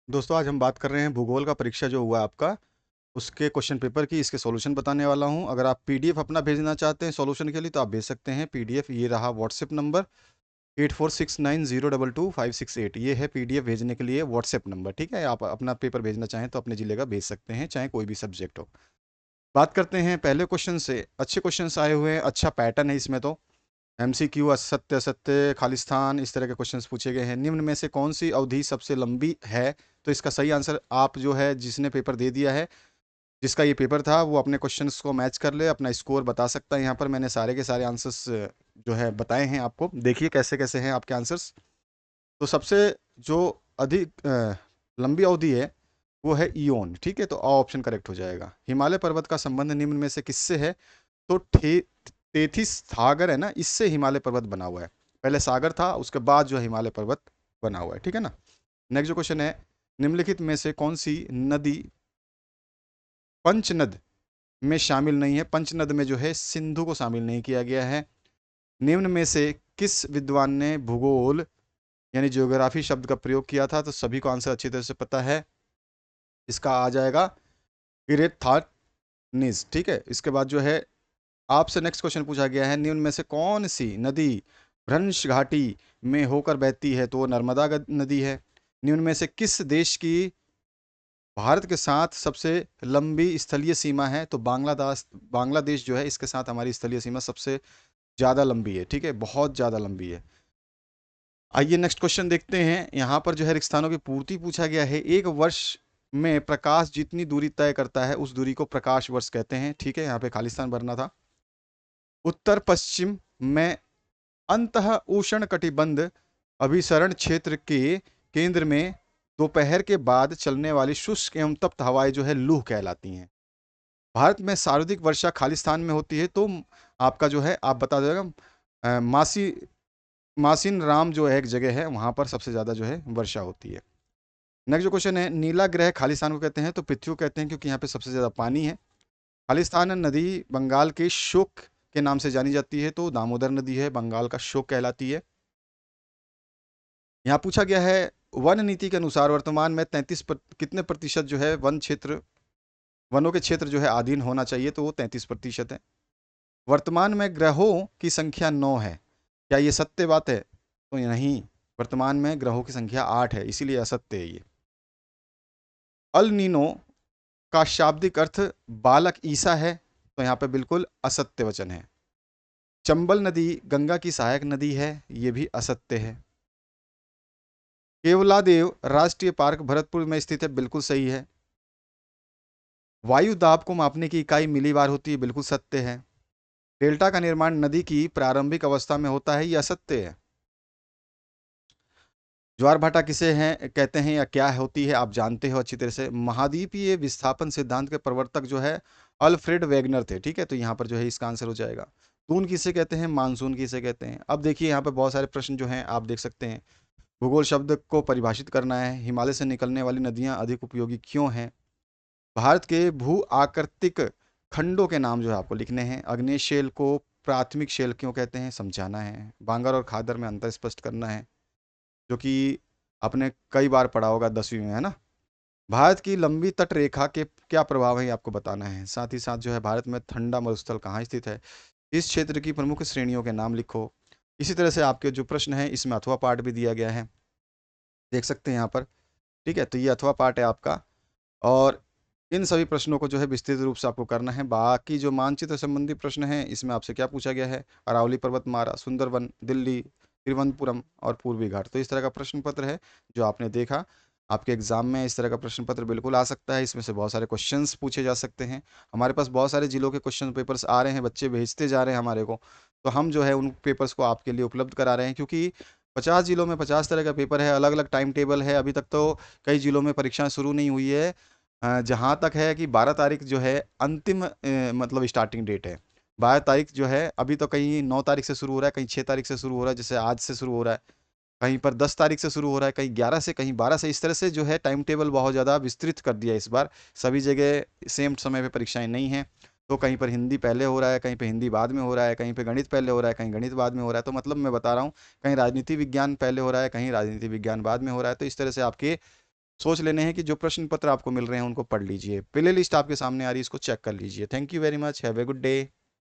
दोस्तों आज हम बात कर रहे हैं भूगोल का परीक्षा जो हुआ आपका, उसके क्वेश्चन पेपर की इसके सॉल्यूशन बताने वाला हूं। अगर आप पीडीएफ अपना भेजना चाहते हैं सॉल्यूशन के लिए तो आप भेज सकते हैं पीडीएफ। ये रहा व्हाट्सएप नंबर 8469022568। ये है पीडीएफ भेजने के लिए व्हाट्सएप नंबर। ठीक है, आप अपना पेपर भेजना चाहें तो अपने जिले का भेज सकते हैं, चाहे कोई भी सब्जेक्ट हो। बात करते हैं पहले क्वेश्चन से। अच्छे क्वेश्चन आए हुए हैं, अच्छा पैटर्न है इसमें। तो एमसीक्यू, असत्य असत्य, खालिस्तान, इस तरह के क्वेश्चंस पूछे गए हैं। निम्न में से कौन सी अवधि सबसे लंबी है? तो इसका सही आंसर आप जो है जिसने पेपर दे दिया है, जिसका ये पेपर था, वो अपने क्वेश्चंस को मैच कर ले, अपना स्कोर बता सकता है। यहाँ पर मैंने सारे के सारे आंसर्स जो है बताए हैं आपको, देखिए कैसे कैसे हैं आपके आंसर्स। तो सबसे जो अधिक लंबी अवधि है वो है ईओन। ठीक है, तो आ ऑप्शन करेक्ट हो जाएगा। हिमालय पर्वत का संबंध निम्न में से किससे है? तो तेथिस सागर है ना, इससे हिमालय पर्वत बना हुआ है। पहले सागर था, उसके बाद जो है हिमालय पर्वत बना हुआ है। ठीक है ना। नेक्स्ट जो क्वेश्चन है, निम्नलिखित में से कौन सी नदी पंचनद में शामिल नहीं है? पंचनद में जो है सिंधु को शामिल नहीं किया गया है। निम्न में से किस विद्वान ने भूगोल यानी जियोग्राफी शब्द का प्रयोग किया था? तो सभी को आंसर अच्छी तरह से पता है, इसका आ जाएगा इरेथानिस। ठीक है, इसके बाद जो है आपसे नेक्स्ट क्वेश्चन पूछा गया है, निम्न में से कौन सी नदी भ्रंश घाटी में होकर बहती है? तो वो नर्मदा नदी है। निम्न में से किस देश की भारत के साथ सबसे लंबी स्थलीय सीमा है? तो बांग्लादेश जो है, इसके साथ हमारी स्थलीय सीमा सबसे ज़्यादा लंबी है। ठीक है, बहुत ज़्यादा लंबी है। आइए नेक्स्ट क्वेश्चन देखते हैं। यहाँ पर जो है रिक्स्थानों की पूर्ति पूछा गया है। एक वर्ष में प्रकाश जितनी दूरी तय करता है उस दूरी को प्रकाश वर्ष कहते हैं। ठीक है, यहाँ पे खालिस्तान भरना था। उत्तर पश्चिम में अंतः उष्ण कटिबंध अभिसरण क्षेत्र के केंद्र में दोपहर के बाद चलने वाली शुष्क एवं तप्त हवाएं जो है लूह कहलाती हैं। भारत में सर्वाधिक वर्षा खालिस्तान में होती है। तो आपका जो है आप बता देगा, मासी मासिन राम जो है एक जगह है, वहां पर सबसे ज्यादा जो है वर्षा होती है। नेक्स्ट जो क्वेश्चन है, नीला ग्रह खालिस्तान को कहते हैं? तो पृथ्वी को कहते हैं, क्योंकि यहाँ पे सबसे ज्यादा पानी है। खालिस्तान नदी बंगाल के शोक के नाम से जानी जाती है। तो दामोदर नदी है, बंगाल का शोक कहलाती है। यहाँ पूछा गया है, वन नीति के अनुसार वर्तमान में कितने प्रतिशत जो है वन क्षेत्र, वनों के क्षेत्र जो है अधीन होना चाहिए? तो वो 33% है। वर्तमान में ग्रहों की संख्या 9 है, क्या ये सत्य बात है? तो ये नहीं, वर्तमान में ग्रहों की संख्या 8 है, इसीलिए असत्य है ये। अल नीनो का शाब्दिक अर्थ बालक ईसा है। तो यहाँ पे बिल्कुल असत्य वचन है। चंबल नदी गंगा की सहायक नदी है, ये भी असत्य है। केवलादेव राष्ट्रीय पार्क भरतपुर में स्थित है, बिल्कुल सही है। वायु दाब को मापने की इकाई मिलीबार होती है, बिल्कुल सत्य है। डेल्टा का निर्माण नदी की प्रारंभिक अवस्था में होता है, यह असत्य है। ज्वार भाटा किसे हैं कहते हैं या क्या होती है, आप जानते हो अच्छी तरह से। महाद्वीपीय विस्थापन सिद्धांत के प्रवर्तक जो है अल्फ्रेड वेगनर थे। ठीक है, तो यहाँ पर जो है इसका आंसर हो जाएगा। दून किसे कहते हैं, मानसून किसे कहते हैं? अब देखिए यहाँ पर बहुत सारे प्रश्न जो हैं आप देख सकते हैं। भूगोल शब्द को परिभाषित करना है। हिमालय से निकलने वाली नदियाँ अधिक उपयोगी क्यों हैं? भारत के भू आकृतिक खंडों के नाम जो है आपको लिखने हैं। अग्नेय शेल को प्राथमिक शेल क्यों कहते हैं, समझाना है। बांगर और खादर में अंतर स्पष्ट करना है, जो कि आपने कई बार पढ़ा होगा 10वीं में, है ना। भारत की लंबी तट रेखा के क्या प्रभाव है, ये आपको बताना है। साथ ही साथ जो है भारत में ठंडा मरुस्थल कहाँ स्थित है? इस क्षेत्र की प्रमुख श्रेणियों के नाम लिखो। इसी तरह से आपके जो प्रश्न है इसमें अथवा पार्ट भी दिया गया है, देख सकते हैं यहाँ पर। ठीक है, तो ये अथवा पार्ट है आपका। और इन सभी प्रश्नों को जो है विस्तृत रूप से आपको करना है। बाकी जो मानचित्र संबंधी प्रश्न हैं इसमें आपसे क्या पूछा गया है, अरावली पर्वतमाला, सुंदरवन, दिल्ली, तिरुवनंतपुरम और पूर्वी घाट। तो इस तरह का प्रश्न पत्र है जो आपने देखा। आपके एग्जाम में इस तरह का प्रश्न पत्र बिल्कुल आ सकता है, इसमें से बहुत सारे क्वेश्चंस पूछे जा सकते हैं। हमारे पास बहुत सारे जिलों के क्वेश्चन पेपर्स आ रहे हैं, बच्चे भेजते जा रहे हैं हमारे को। तो हम जो है उन पेपर्स को आपके लिए उपलब्ध करा रहे हैं, क्योंकि 50 जिलों में 50 तरह का पेपर है, अलग अलग टाइम टेबल है। अभी तक तो कई जिलों में परीक्षाएं शुरू नहीं हुई है। जहाँ तक है कि 12 तारीख जो है अंतिम मतलब स्टार्टिंग डेट है। 12 तारीख जो है, अभी तो कहीं 9 तारीख से शुरू हो रहा है, कहीं 6 तारीख से शुरू हो रहा है, जैसे आज से शुरू हो रहा है। कहीं पर 10 तारीख से शुरू हो रहा है, कहीं 11 से, कहीं 12 से। इस तरह से जो है टाइम टेबल बहुत ज़्यादा विस्तृत कर दिया है इस बार। सभी जगह सेम समय पे परीक्षाएं नहीं हैं। तो कहीं पर हिंदी पहले हो रहा है, कहीं पे हिंदी बाद में हो रहा है, कहीं पे गणित पहले हो रहा है, कहीं गणित बाद में हो रहा है। तो मतलब मैं बता रहा हूँ, कहीं राजनीति विज्ञान पहले हो रहा है, कहीं राजनीति विज्ञान बाद में हो रहा है। तो इस तरह से आपके सोच लेने हैं कि जो प्रश्न पत्र आपको मिल रहे हैं उनको पढ़ लीजिए। प्ले लिस्ट आपके सामने आ रही है, इसको चेक कर लीजिए। Thank you very much, have a good day.